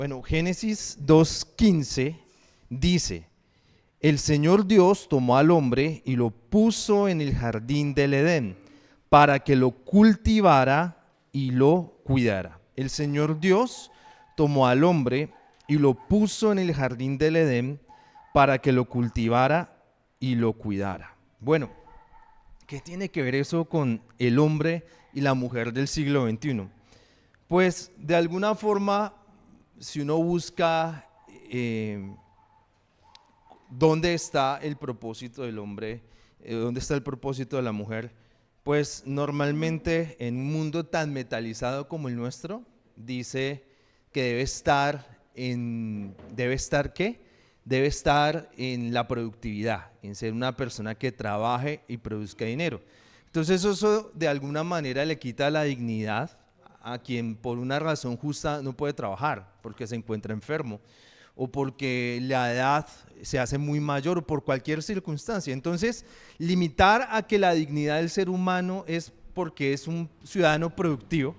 Bueno, Génesis 2:15 dice: el Señor Dios tomó al hombre y lo puso en el jardín del Edén para que lo cultivara y lo cuidara. El Señor Dios tomó al hombre y lo puso en el jardín del Edén para que lo cultivara y lo cuidara. Bueno, ¿qué tiene que ver eso con el hombre y la mujer del siglo XXI? Pues de alguna forma, si uno busca dónde está el propósito del hombre, dónde está el propósito de la mujer, pues normalmente en un mundo tan metalizado como el nuestro, dice que debe estar en la productividad, en ser una persona que trabaje y produzca dinero. Entonces eso de alguna manera le quita la dignidad a quien por una razón justa no puede trabajar, porque se encuentra enfermo o porque la edad se hace muy mayor o por cualquier circunstancia. Entonces, limitar a que la dignidad del ser humano es porque es un ciudadano productivo,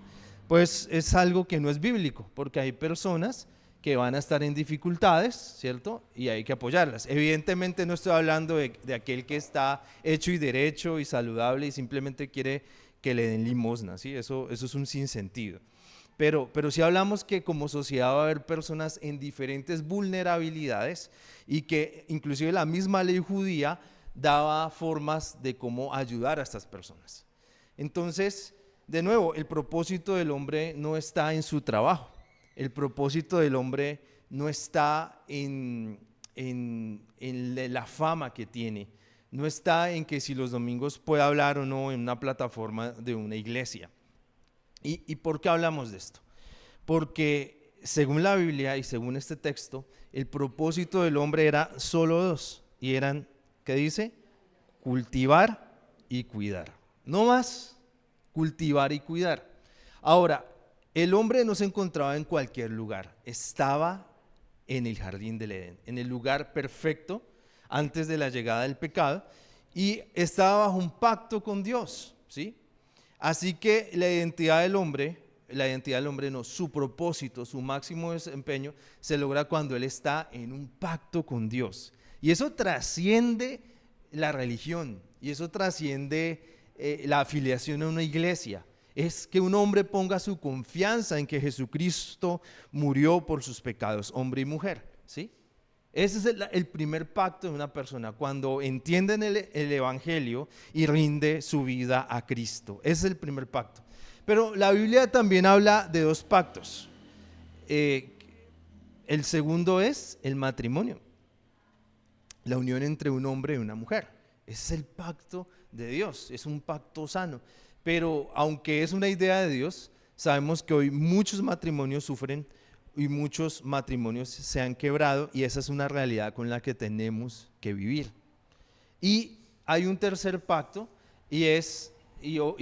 pues es algo que no es bíblico, porque hay personas que van a estar en dificultades, ¿cierto? Y hay que apoyarlas. Evidentemente no estoy hablando de aquel que está hecho y derecho y saludable y simplemente quiere que le den limosna, ¿sí? Eso es un sinsentido. Pero sí hablamos que como sociedad va a haber personas en diferentes vulnerabilidades y que inclusive la misma ley judía daba formas de cómo ayudar a estas personas. Entonces, de nuevo, el propósito del hombre no está en su trabajo. El propósito del hombre no está en la fama que tiene. No está en que si los domingos puede hablar o no en una plataforma de una iglesia. ¿Y por qué hablamos de esto? Porque según la Biblia y según este texto, el propósito del hombre era solo dos. Y eran, ¿qué dice? Cultivar y cuidar. No más, cultivar y cuidar. Ahora, el hombre no se encontraba en cualquier lugar. Estaba en el jardín del Edén, en el lugar perfecto antes de la llegada del pecado. Y estaba bajo un pacto con Dios, ¿sí? Así que la identidad del hombre no, su propósito, su máximo desempeño se logra cuando él está en un pacto con Dios. Y eso trasciende la religión, y eso trasciende la afiliación a una iglesia. Es que un hombre ponga su confianza en que Jesucristo murió por sus pecados, hombre y mujer, ¿sí? Ese es el primer pacto de una persona, cuando entienden el evangelio y rinde su vida a Cristo. Ese es el primer pacto. Pero la Biblia también habla de dos pactos. El segundo es el matrimonio, la unión entre un hombre y una mujer. Ese es el pacto de Dios, es un pacto sano. Pero aunque es una idea de Dios, sabemos que hoy muchos matrimonios sufren y muchos matrimonios se han quebrado, y esa es una realidad con la que tenemos que vivir. Y hay un tercer pacto, y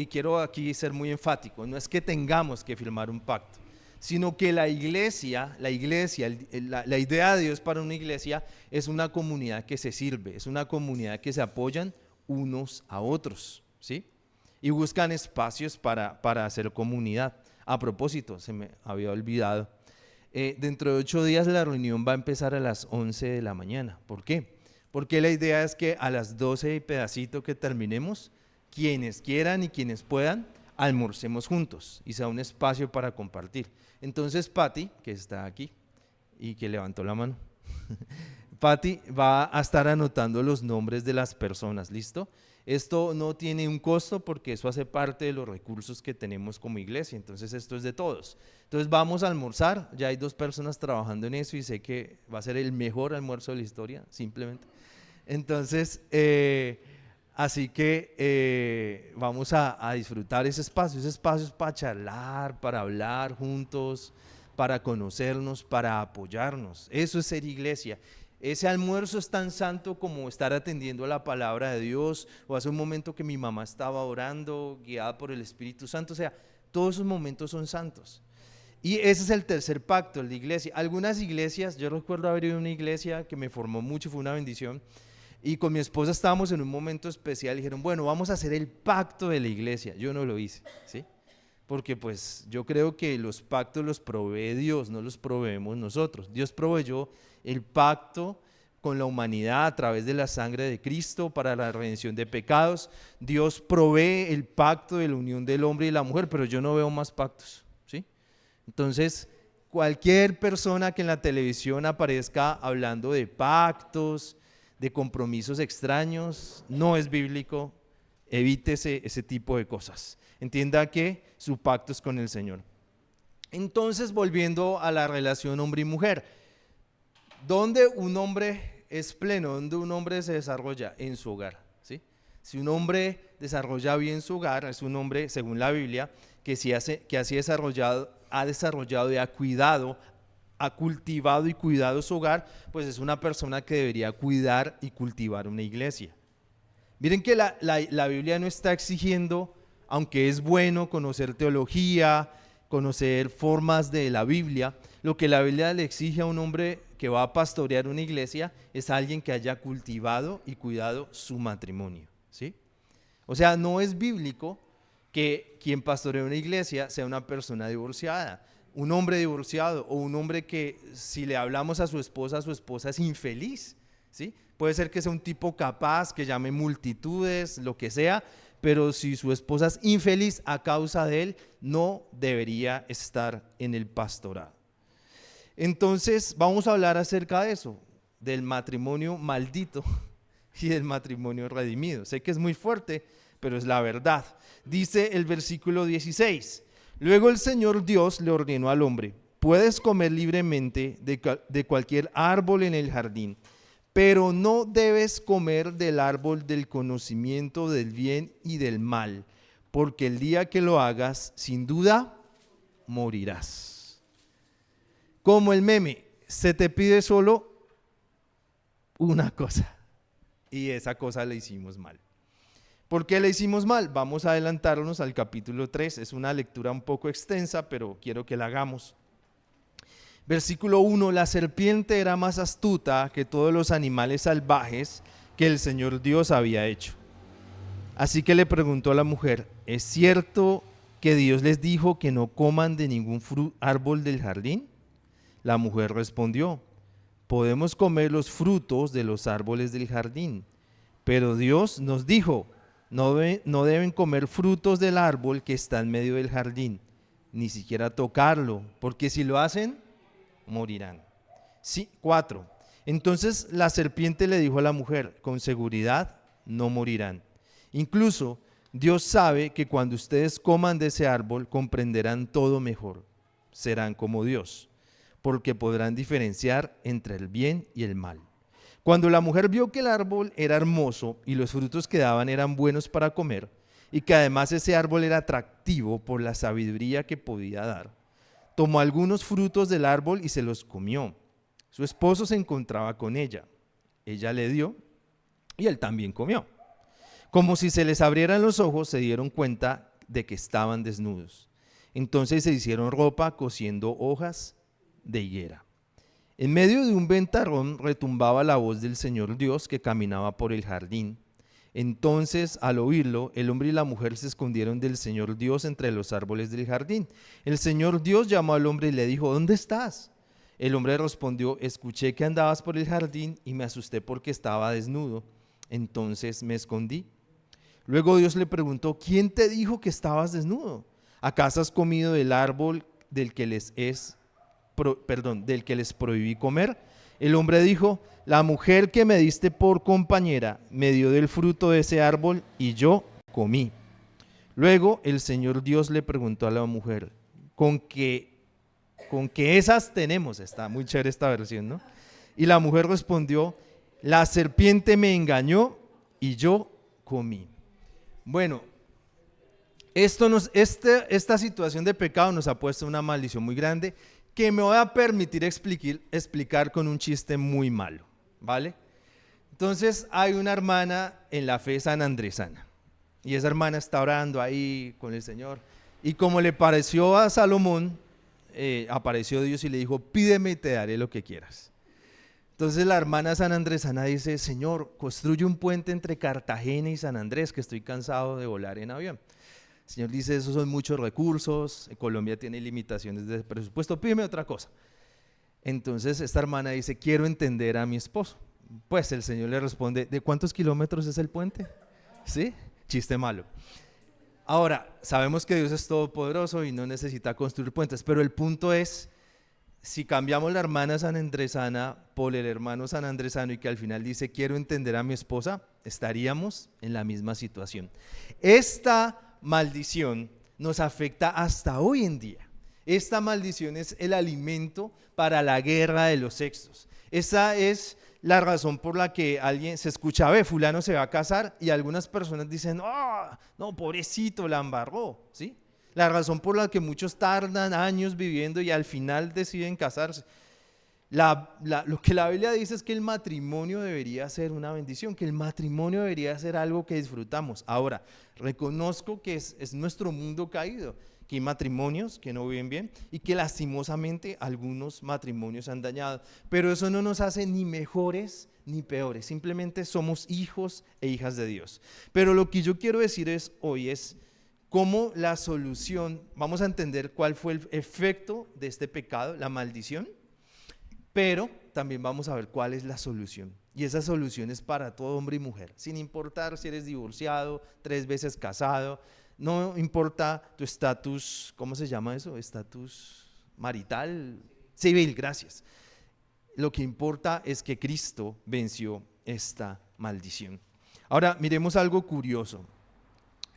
quiero aquí ser muy enfático, no es que tengamos que firmar un pacto, sino que la iglesia, la idea de Dios para una iglesia es una comunidad que se sirve, es una comunidad que se apoyan unos a otros, ¿sí? Y buscan espacios para hacer comunidad. A propósito, se me había olvidado, dentro de 8 días la reunión va a empezar a las 11 de la mañana. ¿Por qué? Porque la idea es que a las 12 y pedacito que terminemos, quienes quieran y quienes puedan, almorcemos juntos y sea un espacio para compartir. Entonces Patti, que está aquí y que levantó la mano, Patti va a estar anotando los nombres de las personas, ¿listo? Esto no tiene un costo porque eso hace parte de los recursos que tenemos como iglesia, entonces esto es de todos. Entonces vamos a almorzar, ya hay 2 personas trabajando en eso y sé que va a ser el mejor almuerzo de la historia, simplemente. Entonces, así que vamos a disfrutar ese espacio es para charlar, para hablar juntos, para conocernos, para apoyarnos. Eso es ser iglesia. Ese almuerzo es tan santo como estar atendiendo a la palabra de Dios, o hace un momento que mi mamá estaba orando, guiada por el Espíritu Santo. O sea, todos esos momentos son santos. Y ese es el tercer pacto, el de iglesia. Algunas iglesias, yo recuerdo haber ido a una iglesia que me formó mucho, fue una bendición, y con mi esposa estábamos en un momento especial y dijeron, bueno, vamos a hacer el pacto de la iglesia. Yo no lo hice, ¿sí? porque pues yo creo que los pactos los provee Dios, no los proveemos nosotros. Dios proveyó el pacto con la humanidad a través de la sangre de Cristo para la redención de pecados. Dios provee el pacto de la unión del hombre y la mujer, pero yo no veo más pactos, ¿sí? Entonces, cualquier persona que en la televisión aparezca hablando de pactos, de compromisos extraños, no es bíblico. Evítese ese tipo de cosas. Entienda que su pacto es con el Señor. Entonces, volviendo a la relación hombre y mujer, ¿dónde un hombre es pleno? ¿Dónde un hombre se desarrolla? En su hogar, ¿sí? Si un hombre desarrolla bien su hogar, es un hombre, según la Biblia, que ha desarrollado y ha cuidado, ha cultivado y cuidado su hogar, pues es una persona que debería cuidar y cultivar una iglesia. Miren que la Biblia no está exigiendo, aunque es bueno conocer teología, conocer formas de la Biblia, lo que la Biblia le exige a un hombre que va a pastorear una iglesia es alguien que haya cultivado y cuidado su matrimonio, ¿sí? O sea, no es bíblico que quien pastorea una iglesia sea una persona divorciada, un hombre divorciado o un hombre que si le hablamos a su esposa es infeliz, ¿sí? Puede ser que sea un tipo capaz, que llame multitudes, lo que sea, pero si su esposa es infeliz a causa de él, no debería estar en el pastorado. Entonces vamos a hablar acerca de eso, del matrimonio maldito y del matrimonio redimido. Sé que es muy fuerte, pero es la verdad. Dice el versículo 16, luego el Señor Dios le ordenó al hombre, puedes comer libremente de cualquier árbol en el jardín, pero no debes comer del árbol del conocimiento del bien y del mal, porque el día que lo hagas, sin duda, morirás. Como el meme, se te pide solo una cosa, y esa cosa la hicimos mal. ¿Por qué la hicimos mal? Vamos a adelantarnos al capítulo 3, es una lectura un poco extensa, pero quiero que la hagamos. Versículo 1, la serpiente era más astuta que todos los animales salvajes que el Señor Dios había hecho. Así que le preguntó a la mujer, ¿es cierto que Dios les dijo que no coman de ningún árbol del jardín? La mujer respondió, podemos comer los frutos de los árboles del jardín, pero Dios nos dijo, no deben comer frutos del árbol que está en medio del jardín, ni siquiera tocarlo, porque si lo hacen, morirán. Sí, 4. Entonces la serpiente le dijo a la mujer, con seguridad no morirán. Incluso Dios sabe que cuando ustedes coman de ese árbol comprenderán todo mejor. Serán como Dios, porque podrán diferenciar entre el bien y el mal. Cuando la mujer vio que el árbol era hermoso y los frutos que daban eran buenos para comer, y que además ese árbol era atractivo por la sabiduría que podía dar, tomó algunos frutos del árbol y se los comió. Su esposo se encontraba con ella. Ella le dio y él también comió. Como si se les abrieran los ojos, se dieron cuenta de que estaban desnudos. Entonces se hicieron ropa cosiendo hojas de higuera. En medio de un ventarrón retumbaba la voz del Señor Dios que caminaba por el jardín. Entonces, al oírlo, el hombre y la mujer se escondieron del Señor Dios entre los árboles del jardín. El Señor Dios llamó al hombre y le dijo, ¿dónde estás? El hombre respondió, escuché que andabas por el jardín y me asusté porque estaba desnudo. Entonces me escondí. Luego Dios le preguntó, ¿quién te dijo que estabas desnudo? ¿Acaso has comido del árbol del que les prohibí comer? El hombre dijo, la mujer que me diste por compañera me dio del fruto de ese árbol y yo comí. Luego el Señor Dios le preguntó a la mujer, ¿con qué esas tenemos? Está muy chévere esta versión, ¿no? Y la mujer respondió, la serpiente me engañó y yo comí. Bueno, esta situación de pecado nos ha puesto una maldición muy grande que me voy a permitir explicar con un chiste muy malo, ¿vale? Entonces hay una hermana en la fe sanandresana y esa hermana está orando ahí con el Señor y como le pareció a Salomón, apareció Dios y le dijo, pídeme y te daré lo que quieras. Entonces la hermana sanandresana dice, Señor, construye un puente entre Cartagena y San Andrés, que estoy cansado de volar en avión. El Señor dice, esos son muchos recursos, Colombia tiene limitaciones de presupuesto, pídeme otra cosa. Entonces esta hermana dice, quiero entender a mi esposo. Pues el Señor le responde, ¿de cuántos kilómetros es el puente? ¿Sí? Chiste malo. Ahora, sabemos que Dios es todopoderoso y no necesita construir puentes, pero el punto es, si cambiamos la hermana sanandresana por el hermano sanandresano y que al final dice, quiero entender a mi esposa, estaríamos en la misma situación. Esta maldición nos afecta hasta hoy en día. Esta maldición es el alimento para la guerra de los sexos. Esa es la razón por la que alguien se escucha, ve, fulano se va a casar, y algunas personas dicen, oh, no, pobrecito, la embarró, ¿sí? La razón por la que muchos tardan años viviendo y al final deciden casarse. Lo que la Biblia dice es que el matrimonio debería ser una bendición, que el matrimonio debería ser algo que disfrutamos. Ahora, reconozco que es nuestro mundo caído, que hay matrimonios que no viven bien y que lastimosamente algunos matrimonios han dañado, pero eso no nos hace ni mejores ni peores, simplemente somos hijos e hijas de Dios. Pero lo que yo quiero decir hoy es cómo la solución, vamos a entender cuál fue el efecto de este pecado, la maldición, pero también vamos a ver cuál es la solución. Y esa solución es para todo hombre y mujer, sin importar si eres divorciado, 3 veces casado, no importa tu estatus, ¿cómo se llama eso? Estatus marital, civil, gracias. Lo que importa es que Cristo venció esta maldición. Ahora, miremos algo curioso,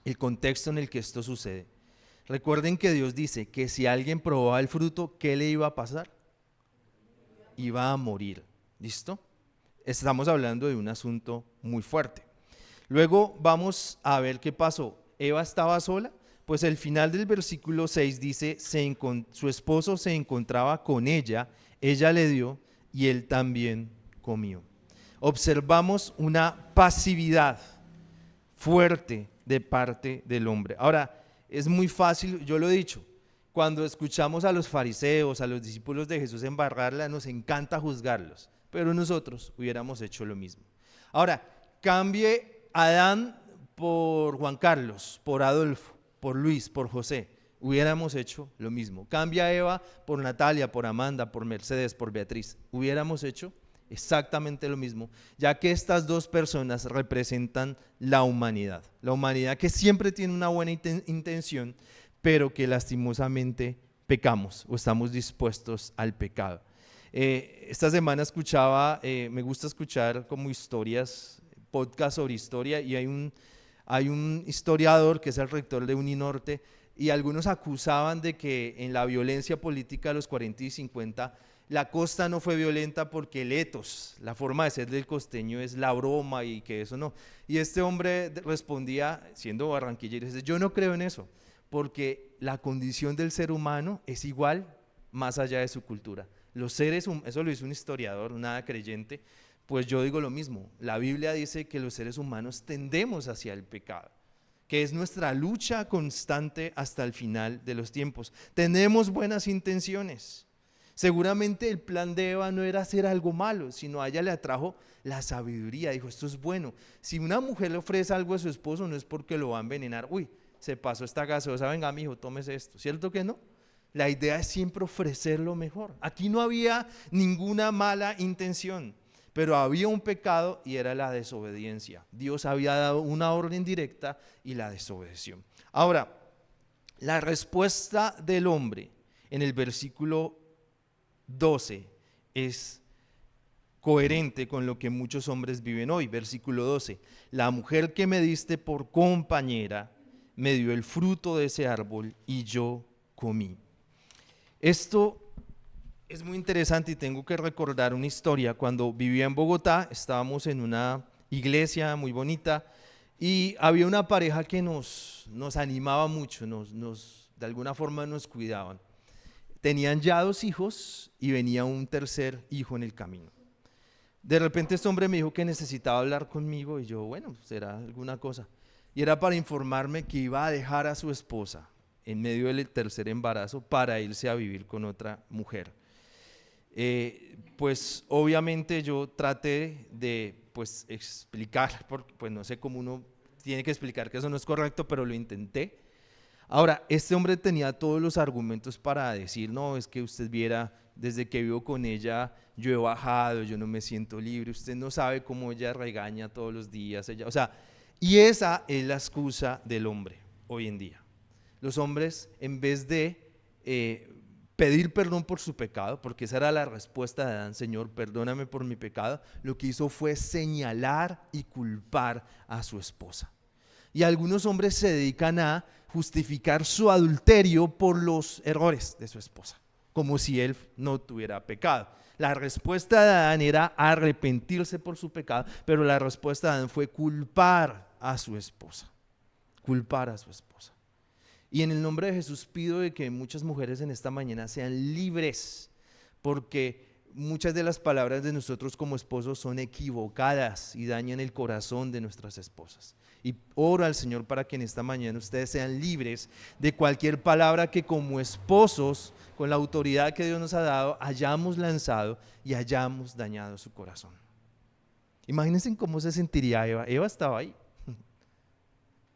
el contexto en el que esto sucede. Recuerden que Dios dice que si alguien probaba el fruto, ¿qué le iba a pasar? Iba a morir. ¿Listo? Estamos hablando de un asunto muy fuerte. Luego vamos a ver qué pasó. ¿Eva estaba sola? Pues el final del versículo 6 dice, su esposo se encontraba con ella le dio y él también comió. Observamos una pasividad fuerte de parte del hombre. Ahora, es muy fácil, yo lo he dicho, cuando escuchamos a los fariseos, a los discípulos de Jesús embarrarla, nos encanta juzgarlos, pero nosotros hubiéramos hecho lo mismo. Ahora, cambie Adán por Juan Carlos, por Adolfo, por Luis, por José, hubiéramos hecho lo mismo. Cambia Eva por Natalia, por Amanda, por Mercedes, por Beatriz, hubiéramos hecho exactamente lo mismo, ya que estas dos personas representan la humanidad que siempre tiene una buena intención, pero que lastimosamente pecamos o estamos dispuestos al pecado. Esta semana escuchaba, me gusta escuchar como historias, podcast sobre historia, y hay un historiador que es el rector de Uninorte, y algunos acusaban de que en la violencia política de los 40 y 50 la costa no fue violenta porque el etos, la forma de ser del costeño es la broma y que eso no. Y este hombre respondía, siendo barranquillero, dice, yo no creo en eso, porque la condición del ser humano es igual más allá de su cultura. Los seres humanos, eso lo hizo un historiador, nada creyente, pues yo digo lo mismo. La Biblia dice que los seres humanos tendemos hacia el pecado, que es nuestra lucha constante hasta el final de los tiempos. Tenemos buenas intenciones. Seguramente el plan de Eva no era hacer algo malo, sino a ella le atrajo la sabiduría. Dijo, esto es bueno. Si una mujer le ofrece algo a su esposo, no es porque lo va a envenenar. Uy, se pasó esta gaseosa, venga mijo, tómese esto. ¿Cierto que no? La idea es siempre ofrecer lo mejor. Aquí no había ninguna mala intención, pero había un pecado y era la desobediencia. Dios había dado una orden directa y la desobedeció. Ahora, la respuesta del hombre en el versículo 12 es coherente con lo que muchos hombres viven hoy. Versículo 12, la mujer que me diste por compañera me dio el fruto de ese árbol y yo comí. Esto es muy interesante y tengo que recordar una historia. Cuando vivía en Bogotá, estábamos en una iglesia muy bonita y había una pareja que nos animaba mucho, de alguna forma nos cuidaban. Tenían ya 2 hijos y venía un tercer hijo en el camino. De repente este hombre me dijo que necesitaba hablar conmigo y yo, bueno, será alguna cosa. Y era para informarme que iba a dejar a su esposa en medio del tercer embarazo para irse a vivir con otra mujer. Pues obviamente yo traté de explicar, porque pues no sé cómo uno tiene que explicar que eso no es correcto, pero lo intenté. Ahora, este hombre tenía todos los argumentos para decir, no, es que usted viera, desde que vivo con ella, yo he bajado, yo no me siento libre, usted no sabe cómo ella regaña todos los días, ella, o sea, y esa es la excusa del hombre hoy en día. Los hombres, en vez de pedir perdón por su pecado, porque esa era la respuesta de Adán, Señor, perdóname por mi pecado, lo que hizo fue señalar y culpar a su esposa. Y algunos hombres se dedican a justificar su adulterio por los errores de su esposa, como si él no tuviera pecado. La respuesta de Adán era arrepentirse por su pecado, pero la respuesta de Adán fue culpar a su esposa, culpar a su esposa. Y en el nombre de Jesús pido de que muchas mujeres en esta mañana sean libres, porque muchas de las palabras de nosotros como esposos son equivocadas y dañan el corazón de nuestras esposas. Y oro al Señor para que en esta mañana ustedes sean libres de cualquier palabra que como esposos, con la autoridad que Dios nos ha dado, hayamos lanzado y hayamos dañado su corazón. Imagínense cómo se sentiría Eva. Eva estaba ahí.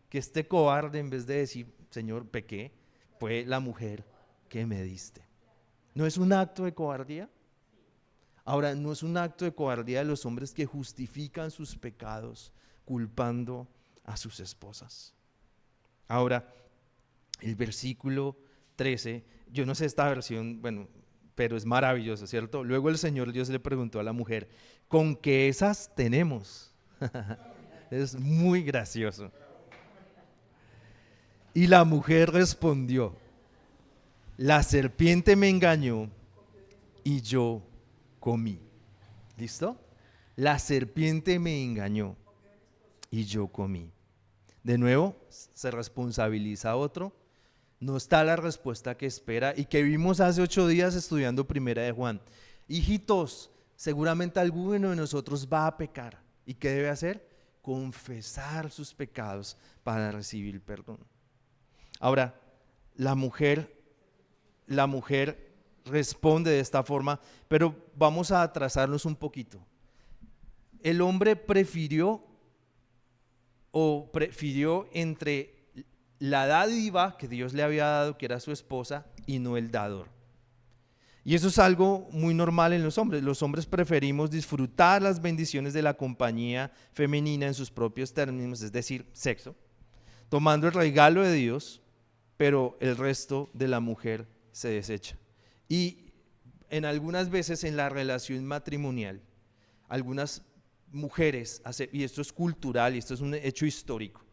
Que este cobarde, en vez de decir, Señor, pequé, fue la mujer que me diste. ¿No es un acto de cobardía? Ahora, no es un acto de cobardía de los hombres que justifican sus pecados culpando a sus esposas. Ahora, el versículo 13, yo no sé esta versión, bueno, pero es maravilloso, ¿cierto? Luego el Señor Dios le preguntó a la mujer, ¿con qué esas tenemos? Es muy gracioso. Y la mujer respondió, la serpiente me engañó y yo comí. ¿Listo? La serpiente me engañó y yo comí. De nuevo, se responsabiliza a otro. No está la respuesta que espera y que vimos hace 8 días estudiando Primera de Juan. Hijitos, seguramente alguno de nosotros va a pecar. ¿Y qué debe hacer? Confesar sus pecados para recibir perdón. Ahora, la mujer responde de esta forma, pero vamos a atrasarnos un poquito. El hombre prefirió entre la dádiva que Dios le había dado, que era su esposa, y no el dador. Y eso es algo muy normal en los hombres. Los hombres preferimos disfrutar las bendiciones de la compañía femenina en sus propios términos, es decir, sexo, tomando el regalo de Dios, pero el resto de la mujer se desecha. Y en algunas veces en la relación matrimonial, algunas mujeres, y esto es cultural y esto es un hecho histórico,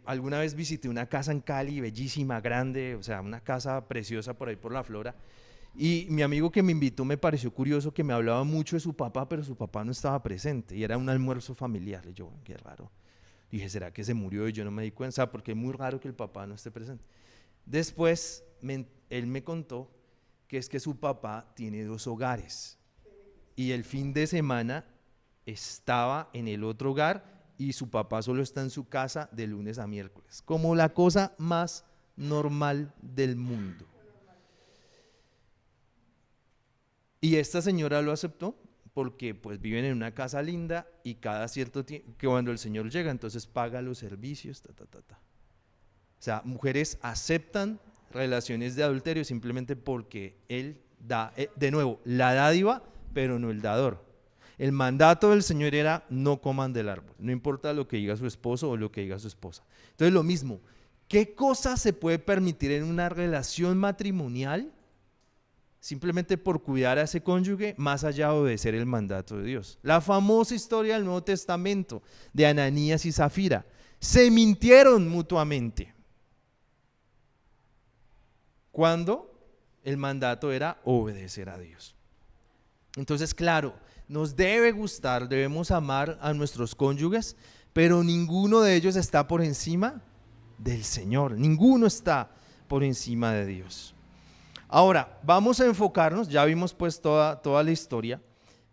alguna vez visité una casa en Cali, bellísima, grande, o sea, una casa preciosa por ahí por la Flora, y mi amigo que me invitó me pareció curioso que me hablaba mucho de su papá, pero su papá no estaba presente, y era un almuerzo familiar. Y yo, qué raro. Dije, ¿será que se murió y yo no me di cuenta? Porque es muy raro que el papá no esté presente. Después, él me contó que es que su papá tiene 2 hogares, y el fin de semana estaba en el otro hogar, y su papá solo está en su casa de lunes a miércoles, como la cosa más normal del mundo. Y esta señora lo aceptó porque pues viven en una casa linda y cada cierto tiempo, que cuando el Señor llega, entonces paga los servicios, O sea, mujeres aceptan relaciones de adulterio simplemente porque él da, de nuevo, la dádiva, pero no el dador. El mandato del Señor era no coman del árbol, no importa lo que diga su esposo o lo que diga su esposa. Entonces lo mismo, ¿qué cosa se puede permitir en una relación matrimonial simplemente por cuidar a ese cónyuge más allá de obedecer el mandato de Dios? La famosa historia del Nuevo Testamento de Ananías y Zafira, se mintieron mutuamente cuando el mandato era obedecer a Dios. Entonces, claro, nos debe gustar, debemos amar a nuestros cónyuges, pero ninguno de ellos está por encima del Señor, ninguno está por encima de Dios. Ahora, vamos a enfocarnos, ya vimos pues toda la historia,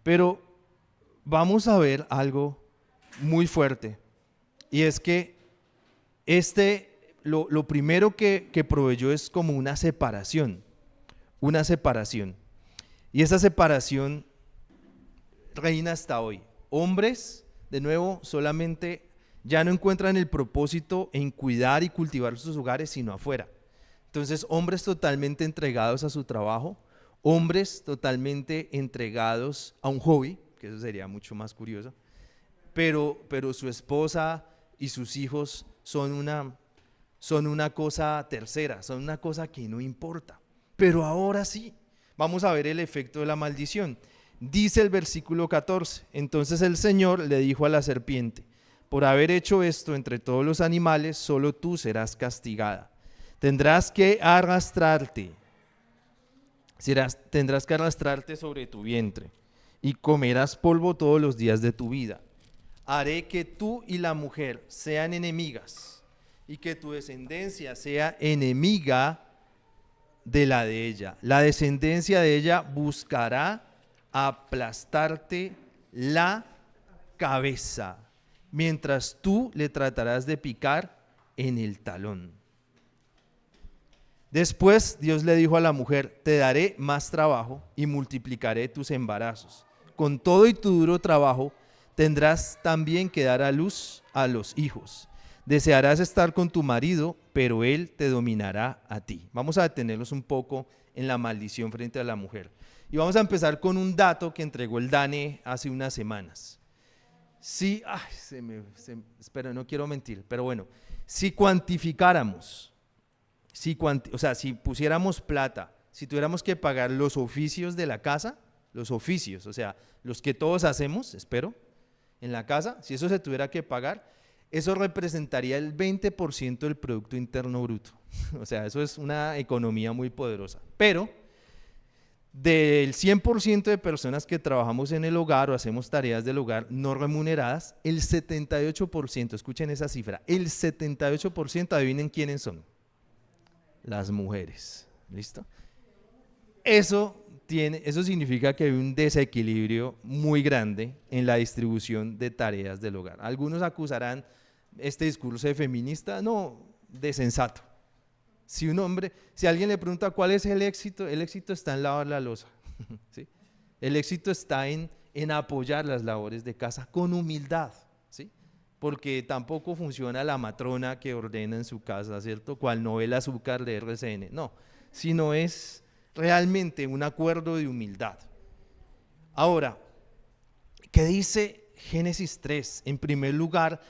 pero vamos a ver algo muy fuerte, y es que lo primero que proveyó es como una separación, y esa separación reina hasta hoy. Hombres, de nuevo, solamente Ya no encuentran el propósito en cuidar y cultivar sus hogares, sino afuera. Entonces, hombres totalmente entregados a su trabajo, hombres totalmente entregados a un hobby, que eso sería mucho más curioso, pero su esposa y sus hijos son una cosa tercera, son una cosa que no importa. Pero ahora sí, vamos a ver el efecto de la maldición. Dice el versículo 14, entonces el Señor le dijo a la serpiente, por haber hecho esto entre todos los animales, solo tú serás castigada. Tendrás que arrastrarte sobre tu vientre y comerás polvo todos los días de tu vida. Haré que tú y la mujer sean enemigas y que tu descendencia sea enemiga de la de ella. La descendencia de ella buscará aplastarte la cabeza, mientras tú le tratarás de picar en el talón. Después Dios le dijo a la mujer, te daré más trabajo y multiplicaré tus embarazos. Con todo y tu duro trabajo tendrás también que dar a luz a los hijos. Desearás estar con tu marido, pero él te dominará a ti. Vamos a detenernos un poco en la maldición frente a la mujer. Y vamos a empezar con un dato que entregó el DANE hace unas semanas. Sí, espera, no quiero mentir, pero bueno, si cuantificáramos, si pusiéramos plata, si tuviéramos que pagar los oficios de la casa, los oficios, o sea, los que todos hacemos, espero, en la casa, si eso se tuviera que pagar, eso representaría el 20% del Producto Interno Bruto. O sea, eso es una economía muy poderosa. Pero del 100% de personas que trabajamos en el hogar o hacemos tareas del hogar no remuneradas, el 78%, escuchen esa cifra, el 78%, adivinen quiénes son. Las mujeres. ¿Listo? Eso significa que hay un desequilibrio muy grande en la distribución de tareas del hogar. Algunos acusarán este discurso de feminista, no, de sensato. Si alguien le pregunta cuál es el éxito está en lavar la loza. ¿Sí? El éxito está en apoyar las labores de casa con humildad, ¿sí? Porque tampoco funciona la matrona que ordena en su casa, ¿cierto? Cual no ve el azúcar de RCN, no, sino es realmente un acuerdo de humildad. Ahora, ¿qué dice Génesis 3? En primer lugar,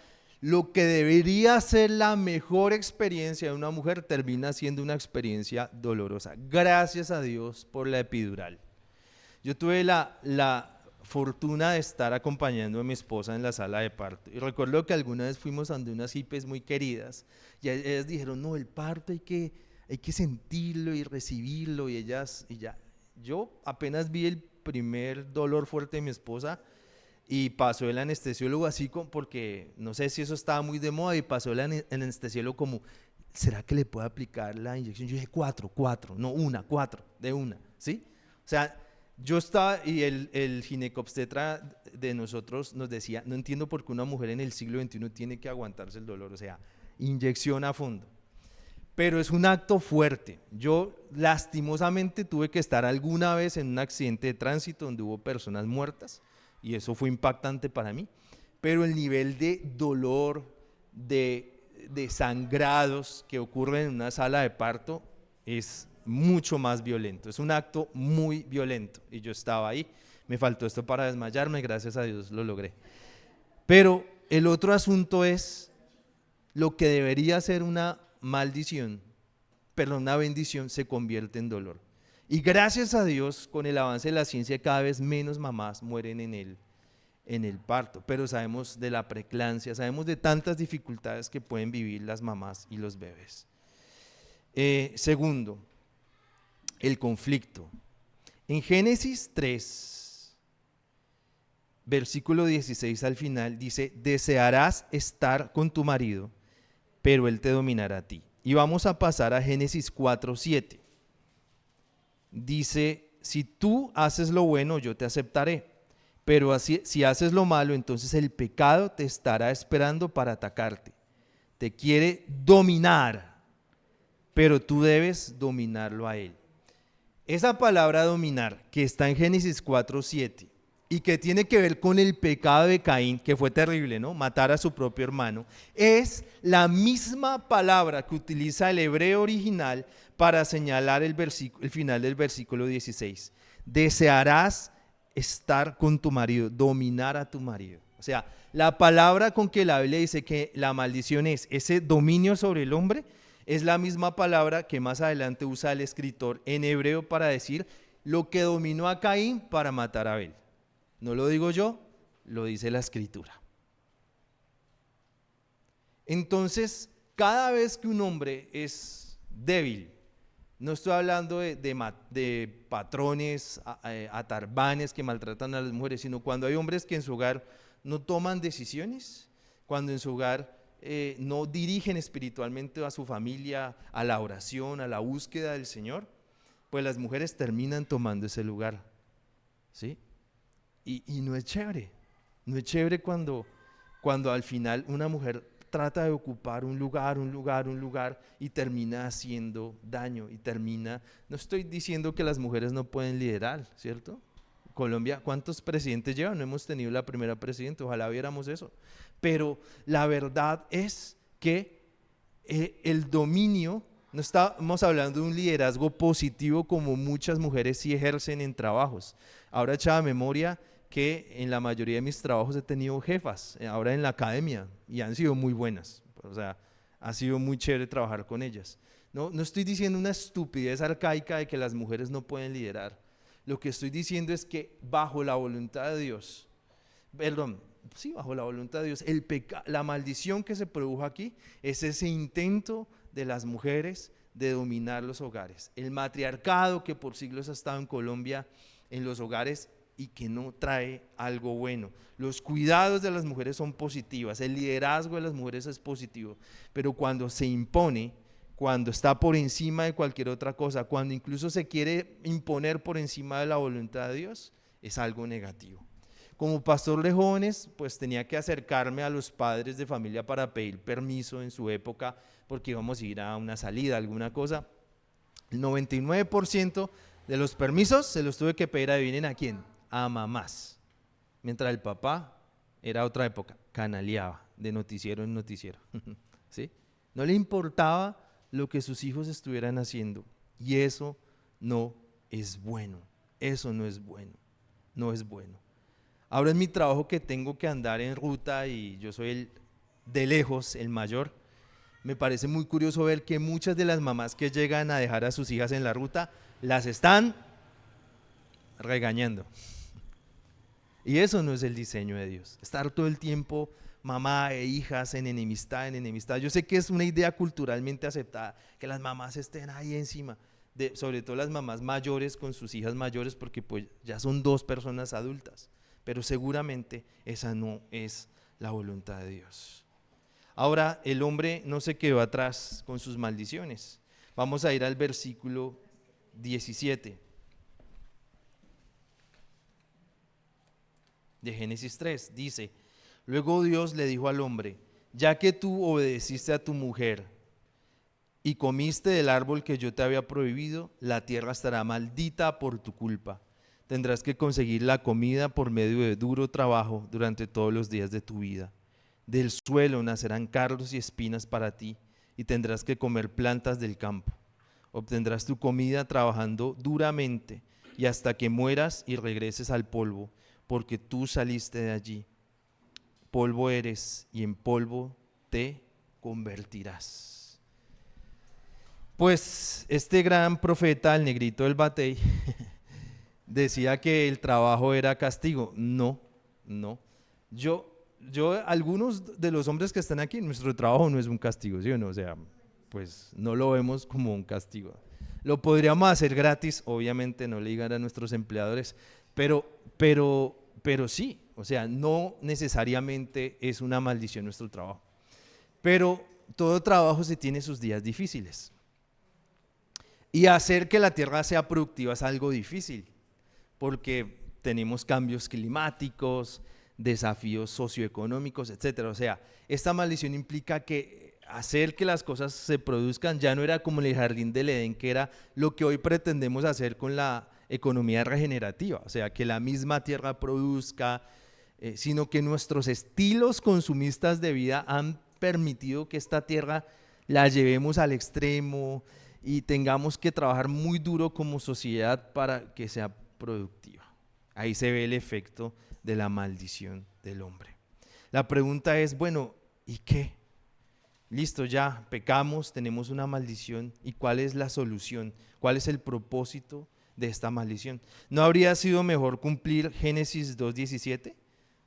lo que debería ser la mejor experiencia de una mujer termina siendo una experiencia dolorosa. Gracias a Dios por la epidural. Yo tuve la fortuna de estar acompañando a mi esposa en la sala de parto. Y recuerdo que alguna vez fuimos ante unas hipes muy queridas y ellas dijeron, no, el parto hay que sentirlo y recibirlo. Y yo apenas vi el primer dolor fuerte de mi esposa, y pasó el anestesiólogo así porque no sé si eso estaba muy de moda, y pasó el anestesiólogo como, ¿será que le puedo aplicar la inyección? Yo dije 4, no 4, de una, ¿sí? O sea, yo estaba y el ginecobstetra de nosotros nos decía, no entiendo por qué una mujer en el siglo XXI tiene que aguantarse el dolor, o sea, inyección a fondo. Pero es un acto fuerte. Yo lastimosamente tuve que estar alguna vez en un accidente de tránsito donde hubo personas muertas, y eso fue impactante para mí, pero el nivel de dolor, de sangrados que ocurren en una sala de parto es mucho más violento, es un acto muy violento, y yo estaba ahí, me faltó esto para desmayarme, gracias a Dios lo logré. Pero el otro asunto es lo que debería ser una maldición, pero una bendición se convierte en dolor. Y gracias a Dios, con el avance de la ciencia, cada vez menos mamás mueren en el parto, pero sabemos de la preeclampsia, sabemos de tantas dificultades que pueden vivir las mamás y los bebés. Segundo, el conflicto. En Génesis 3, versículo 16 al final, dice, desearás estar con tu marido, pero él te dominará a ti. Y vamos a pasar a Génesis 4, 7. Dice, si tú haces lo bueno, yo te aceptaré, pero si haces lo malo, entonces el pecado te estará esperando para atacarte. Te quiere dominar, pero tú debes dominarlo a él. Esa palabra dominar, que está en Génesis 4:7, y que tiene que ver con el pecado de Caín, que fue terrible, ¿no? Matar a su propio hermano, es la misma palabra que utiliza el hebreo original para señalar el final del versículo 16. Desearás estar con tu marido, dominar a tu marido. O sea, la palabra con que la Biblia dice que la maldición es ese dominio sobre el hombre, es la misma palabra que más adelante usa el escritor en hebreo para decir lo que dominó a Caín para matar a Abel. No lo digo yo, lo dice la escritura. Entonces, cada vez que un hombre es débil, no estoy hablando de patrones atarbanes que maltratan a las mujeres, sino cuando hay hombres que en su hogar no toman decisiones, cuando en su hogar no dirigen espiritualmente a su familia, a la oración, a la búsqueda del Señor, pues las mujeres terminan tomando ese lugar, ¿sí? Y no es chévere, no es chévere cuando al final una mujer trata de ocupar un lugar y termina haciendo daño y termina, no estoy diciendo que las mujeres no pueden liderar, ¿cierto? Colombia, ¿cuántos presidentes llevan? No hemos tenido la primera presidenta, ojalá viéramos eso, pero la verdad es que el dominio, no estamos hablando de un liderazgo positivo como muchas mujeres sí ejercen en trabajos. Ahora echaba memoria que en la mayoría de mis trabajos he tenido jefas, ahora en la academia, y han sido muy buenas, o sea, ha sido muy chévere trabajar con ellas. No estoy diciendo una estupidez arcaica de que las mujeres no pueden liderar, lo que estoy diciendo es que bajo la voluntad de Dios, bajo la voluntad de Dios, la maldición que se produjo aquí es ese intento de las mujeres de dominar los hogares, el matriarcado que por siglos ha estado en Colombia en los hogares y que no trae algo bueno. Los cuidados de las mujeres son positivas, el liderazgo de las mujeres es positivo, pero cuando se impone, cuando está por encima de cualquier otra cosa, cuando incluso se quiere imponer por encima de la voluntad de Dios, es algo negativo. Como pastor de jóvenes, pues tenía que acercarme a los padres de familia para pedir permiso en su época, porque íbamos a ir a una salida, alguna cosa. El 99% de los permisos se los tuve que pedir, adivinen a quién, a mamás, mientras el papá era otra época, canaleaba de noticiero en noticiero, ¿sí? No le importaba lo que sus hijos estuvieran haciendo, y eso no es bueno, eso no es bueno, no es bueno. Ahora en mi trabajo que tengo que andar en ruta y yo soy de lejos el mayor, me parece muy curioso ver que muchas de las mamás que llegan a dejar a sus hijas en la ruta las están regañando. Y eso no es el diseño de Dios, estar todo el tiempo mamá e hijas en enemistad, en enemistad. Yo sé que es una idea culturalmente aceptada, que las mamás estén ahí encima, sobre todo las mamás mayores con sus hijas mayores, porque pues ya son dos personas adultas, pero seguramente esa no es la voluntad de Dios. Ahora el hombre no se quedó atrás con sus maldiciones. Vamos a ir al versículo 17 de Génesis 3, dice: luego Dios le dijo al hombre: ya que tú obedeciste a tu mujer y comiste del árbol que yo te había prohibido, la tierra estará maldita por tu culpa. Tendrás que conseguir la comida por medio de duro trabajo durante todos los días de tu vida. Del suelo nacerán cardos y espinas para ti, y tendrás que comer plantas del campo. Obtendrás tu comida trabajando duramente y hasta que mueras y regreses al polvo, porque tú saliste de allí. Polvo eres y en polvo te convertirás. Pues este gran profeta, el negrito del Batey, decía que el trabajo era castigo. No. Algunos de los hombres que están aquí, nuestro trabajo no es un castigo, ¿sí o no? O sea, pues no lo vemos como un castigo. Lo podríamos hacer gratis, obviamente no le digan a nuestros empleadores, pero sí, o sea, no necesariamente es una maldición nuestro trabajo. Pero todo trabajo se tiene sus días difíciles. Y hacer que la tierra sea productiva es algo difícil, porque tenemos cambios climáticos, desafíos socioeconómicos, etcétera. O sea, esta maldición implica que hacer que las cosas se produzcan ya no era como en el jardín del Edén, que era lo que hoy pretendemos hacer con la economía regenerativa, o sea, que la misma tierra produzca, sino que nuestros estilos consumistas de vida han permitido que esta tierra la llevemos al extremo y tengamos que trabajar muy duro como sociedad para que sea productiva. Ahí se ve el efecto de la maldición del hombre. La pregunta es, bueno, ¿y qué? Listo, ya pecamos, tenemos una maldición. ¿Y cuál es la solución? ¿Cuál es el propósito de esta maldición? ¿No habría sido mejor cumplir Génesis 2:17?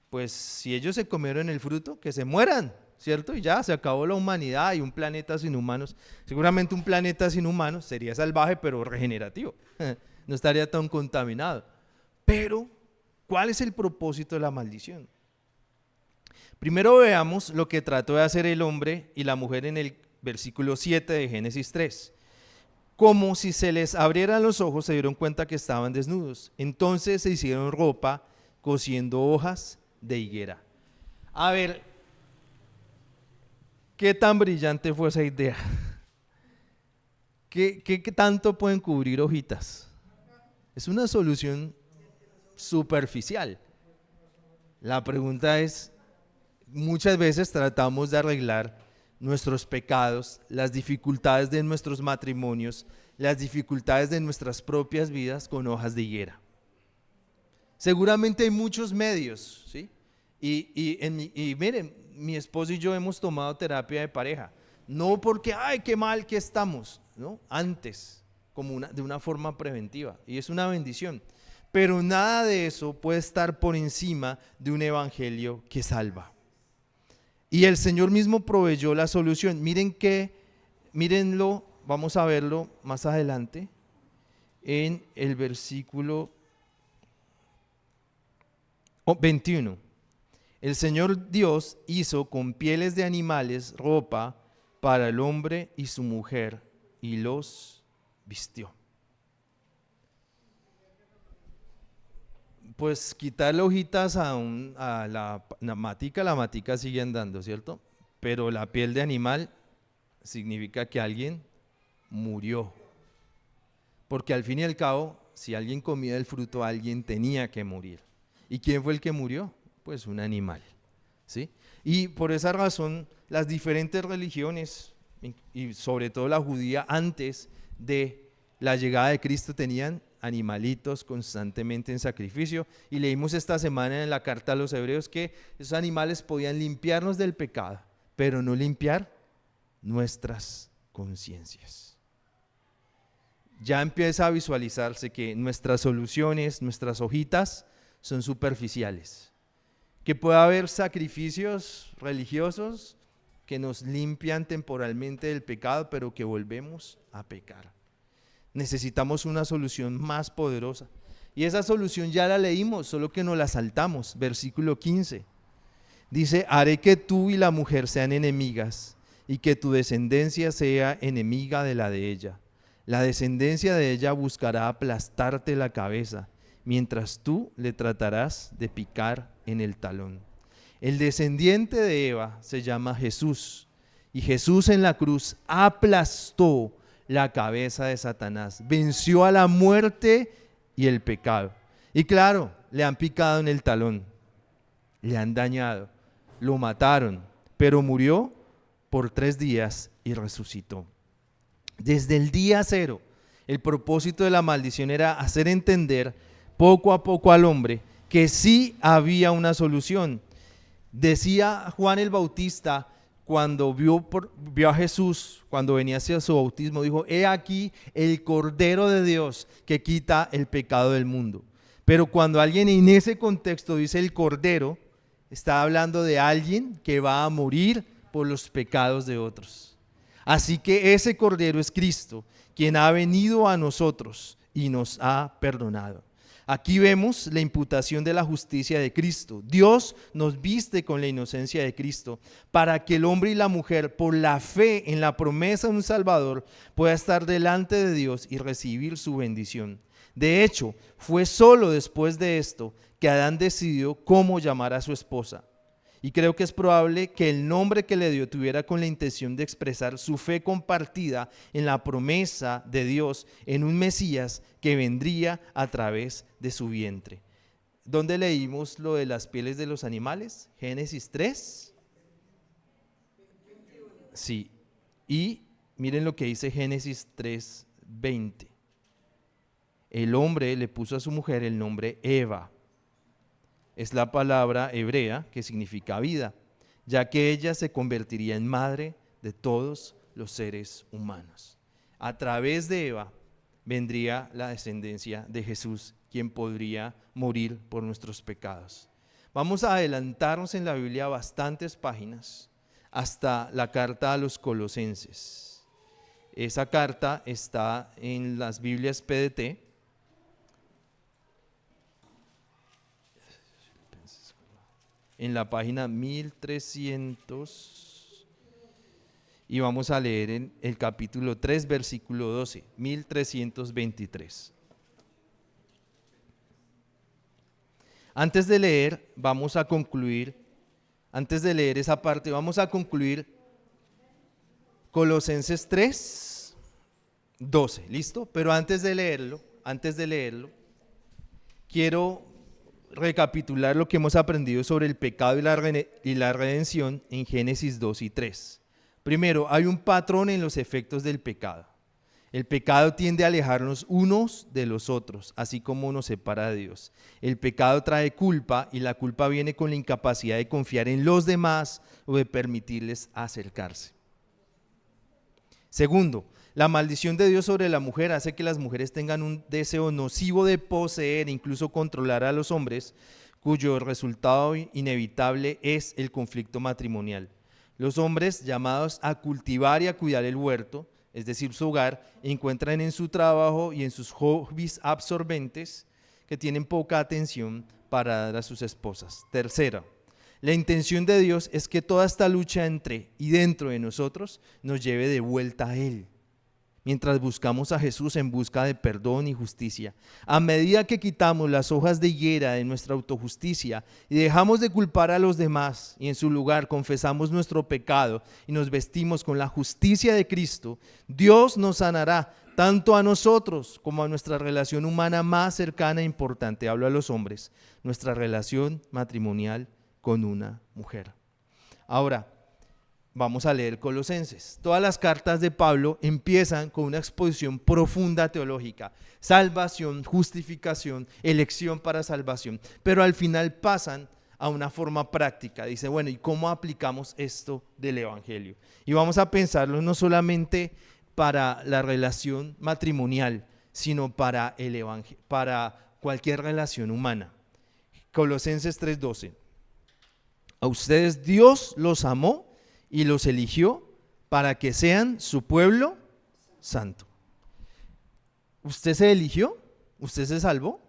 Pues si ellos se comieron el fruto, que se mueran, ¿cierto? Y ya se acabó la humanidad y un planeta sin humanos. Seguramente un planeta sin humanos sería salvaje, pero regenerativo. No estaría tan contaminado. Pero, ¿cuál es el propósito de la maldición? Primero veamos lo que trató de hacer el hombre y la mujer en el versículo 7 de Génesis 3. Como si se les abrieran los ojos, se dieron cuenta que estaban desnudos. Entonces se hicieron ropa cosiendo hojas de higuera. A ver, ¿qué tan brillante fue esa idea? ¿Qué tanto pueden cubrir hojitas? Es una solución superficial. La pregunta es, muchas veces tratamos de arreglar nuestros pecados, las dificultades de nuestros matrimonios, las dificultades de nuestras propias vidas con hojas de higuera. Seguramente hay muchos medios, ¿sí? Y miren, mi esposo y yo hemos tomado terapia de pareja, no porque, ay, qué mal que estamos, ¿no? Antes, de una forma preventiva, y es una bendición. Pero nada de eso puede estar por encima de un evangelio que salva. Y el Señor mismo proveyó la solución. Mírenlo, vamos a verlo más adelante en el versículo 21. El Señor Dios hizo con pieles de animales ropa para el hombre y su mujer y los vistió. Pues quitarle hojitas a la matica sigue andando, ¿cierto? Pero la piel de animal significa que alguien murió. Porque al fin y al cabo, si alguien comía el fruto, alguien tenía que morir. ¿Y quién fue el que murió? Pues un animal, ¿sí? Y por esa razón, las diferentes religiones, y sobre todo la judía, antes de la llegada de Cristo tenían animalitos constantemente en sacrificio, y leímos esta semana en la carta a los hebreos que esos animales podían limpiarnos del pecado, pero no limpiar nuestras conciencias. Ya empieza a visualizarse que nuestras soluciones, nuestras hojitas son superficiales, que puede haber sacrificios religiosos que nos limpian temporalmente del pecado, pero que volvemos a pecar. Necesitamos una solución más poderosa. Y esa solución ya la leímos, solo que nos la saltamos. Versículo 15. Dice, haré que tú y la mujer sean enemigas y que tu descendencia sea enemiga de la de ella. La descendencia de ella buscará aplastarte la cabeza, mientras tú le tratarás de picar en el talón. El descendiente de Eva se llama Jesús, y Jesús en la cruz aplastó la cabeza de Satanás, venció a la muerte y el pecado. Y claro, le han picado en el talón, le han dañado, lo mataron, pero murió por 3 días y resucitó. Desde el día 0, el propósito de la maldición era hacer entender poco a poco al hombre que sí había una solución. Decía Juan el Bautista, cuando vio a Jesús, cuando venía hacia su bautismo, dijo, he aquí el Cordero de Dios que quita el pecado del mundo. Pero cuando alguien en ese contexto dice el Cordero, está hablando de alguien que va a morir por los pecados de otros. Así que ese Cordero es Cristo, quien ha venido a nosotros y nos ha perdonado. Aquí vemos la imputación de la justicia de Cristo. Dios nos viste con la inocencia de Cristo para que el hombre y la mujer, por la fe en la promesa de un Salvador, pueda estar delante de Dios y recibir su bendición. De hecho, fue solo después de esto que Adán decidió cómo llamar a su esposa. Y creo que es probable que el nombre que le dio tuviera con la intención de expresar su fe compartida en la promesa de Dios en un Mesías que vendría a través de su vientre. ¿Dónde leímos lo de las pieles de los animales? Génesis 3. Sí. Y miren lo que dice Génesis 3:20. El hombre le puso a su mujer el nombre Eva. Es la palabra hebrea que significa vida, ya que ella se convertiría en madre de todos los seres humanos. A través de Eva vendría la descendencia de Jesús, quien podría morir por nuestros pecados. Vamos a adelantarnos en la Biblia bastantes páginas hasta la carta a los Colosenses. Esa carta está en las Biblias PDT. En la página 1300, y vamos a leer en el capítulo 3, versículo 12, 1323. Antes de leer esa parte, vamos a concluir Colosenses 3, 12, ¿listo? Pero antes de leerlo, quiero recapitular lo que hemos aprendido sobre el pecado y la redención en Génesis 2 y 3. Primero, hay un patrón en los efectos del pecado. El pecado tiende a alejarnos unos de los otros, así como nos separa de Dios. El pecado trae culpa y la culpa viene con la incapacidad de confiar en los demás o de permitirles acercarse. Segundo, la maldición de Dios sobre la mujer hace que las mujeres tengan un deseo nocivo de poseer e incluso controlar a los hombres, cuyo resultado inevitable es el conflicto matrimonial. Los hombres, llamados a cultivar y a cuidar el huerto, es decir, su hogar, encuentran en su trabajo y en sus hobbies absorbentes que tienen poca atención para dar a sus esposas. Tercera, la intención de Dios es que toda esta lucha entre y dentro de nosotros nos lleve de vuelta a Él, mientras buscamos a Jesús en busca de perdón y justicia. A medida que quitamos las hojas de higuera de nuestra autojusticia y dejamos de culpar a los demás y en su lugar confesamos nuestro pecado y nos vestimos con la justicia de Cristo, Dios nos sanará tanto a nosotros como a nuestra relación humana más cercana e importante. Hablo a los hombres, nuestra relación matrimonial con una mujer. Ahora, vamos a leer Colosenses. Todas las cartas de Pablo empiezan con una exposición profunda teológica: salvación, justificación, elección para salvación, pero al final pasan a una forma práctica. Dice, bueno, ¿y cómo aplicamos esto del evangelio? Y vamos a pensarlo no solamente para la relación matrimonial, sino para el evangelio, para cualquier relación humana. Colosenses 3:12. A ustedes Dios los amó y los eligió para que sean su pueblo santo. ¿Usted se eligió? ¿Usted se salvó?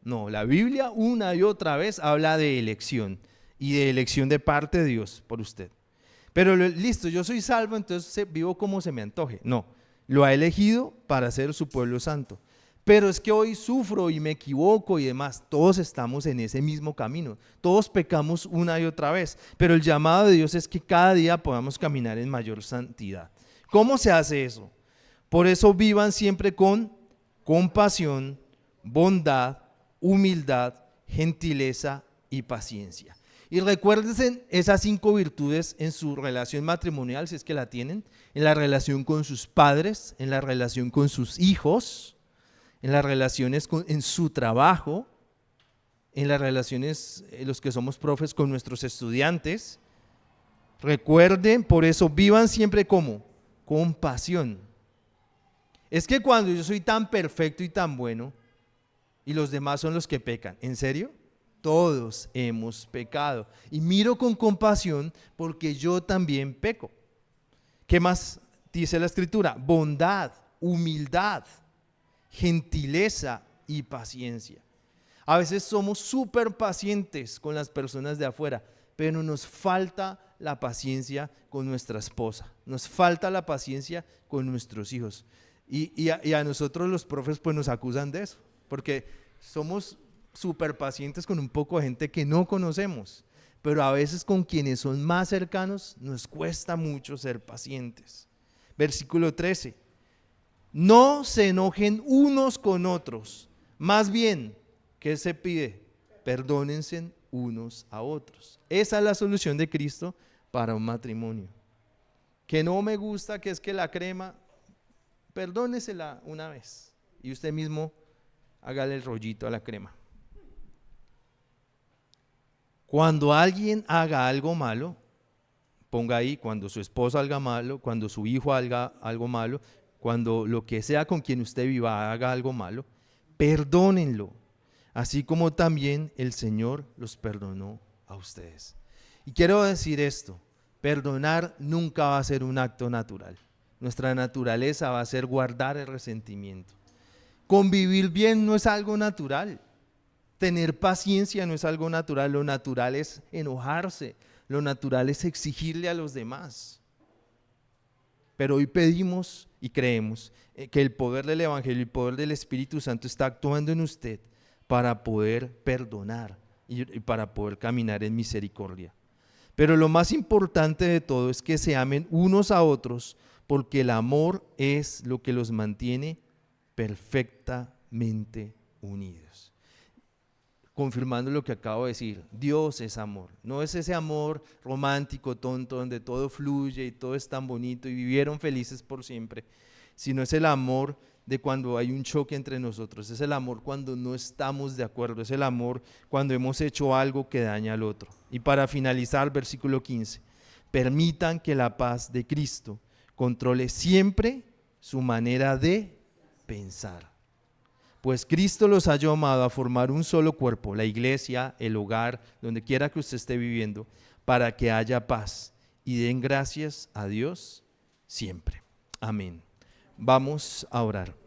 No, la Biblia una y otra vez habla de elección y de elección de parte de Dios por usted. Pero listo, yo soy salvo, entonces vivo como se me antoje. No, lo ha elegido para ser su pueblo santo. Pero es que hoy sufro y me equivoco y demás. Todos estamos en ese mismo camino. Todos pecamos una y otra vez. Pero el llamado de Dios es que cada día podamos caminar en mayor santidad. ¿Cómo se hace eso? Por eso vivan siempre con compasión, bondad, humildad, gentileza y paciencia. Y recuérdense esas 5 virtudes en su relación matrimonial, si es que la tienen, en la relación con sus padres, en la relación con sus hijos, en las relaciones en su trabajo, en las relaciones, los que somos profes, con nuestros estudiantes. Recuerden, por eso vivan siempre como con pasión. Es que cuando yo soy tan perfecto y tan bueno y los demás son los que pecan, ¿en serio? Todos hemos pecado y miro con compasión porque yo también peco. ¿Qué más dice la Escritura? Bondad, humildad, gentileza y paciencia. A veces somos súper pacientes con las personas de afuera, pero nos falta la paciencia con nuestra esposa, nos falta la paciencia con nuestros hijos. Y a nosotros los profes pues nos acusan de eso, porque somos súper pacientes con un poco de gente que no conocemos, pero a veces con quienes son más cercanos nos cuesta mucho ser pacientes. Versículo 13. No se enojen unos con otros, más bien, ¿qué se pide? Perdónense unos a otros. Esa es la solución de Cristo para un matrimonio. Que no me gusta, que es que la crema, perdónesela una vez y usted mismo hágale el rollito a la crema. Cuando alguien haga algo malo, ponga ahí, cuando su esposo haga malo, cuando su hijo haga algo malo, cuando lo que sea con quien usted viva haga algo malo, perdónenlo, así como también el Señor los perdonó a ustedes. Y quiero decir esto, perdonar nunca va a ser un acto natural. Nuestra naturaleza va a ser guardar el resentimiento. Convivir bien no es algo natural. Tener paciencia no es algo natural. Lo natural es enojarse. Lo natural es exigirle a los demás. Pero hoy pedimos y creemos que el poder del Evangelio y el poder del Espíritu Santo está actuando en usted para poder perdonar y para poder caminar en misericordia. Pero lo más importante de todo es que se amen unos a otros, porque el amor es lo que los mantiene perfectamente unidos. Confirmando lo que acabo de decir, Dios es amor, no es ese amor romántico, tonto, donde todo fluye y todo es tan bonito y vivieron felices por siempre, sino es el amor de cuando hay un choque entre nosotros, es el amor cuando no estamos de acuerdo, es el amor cuando hemos hecho algo que daña al otro. Y para finalizar, versículo 15, permitan que la paz de Cristo controle siempre su manera de pensar. Pues Cristo los ha llamado a formar un solo cuerpo, la iglesia, el hogar, donde quiera que usted esté viviendo, para que haya paz y den gracias a Dios siempre. Amén. Vamos a orar.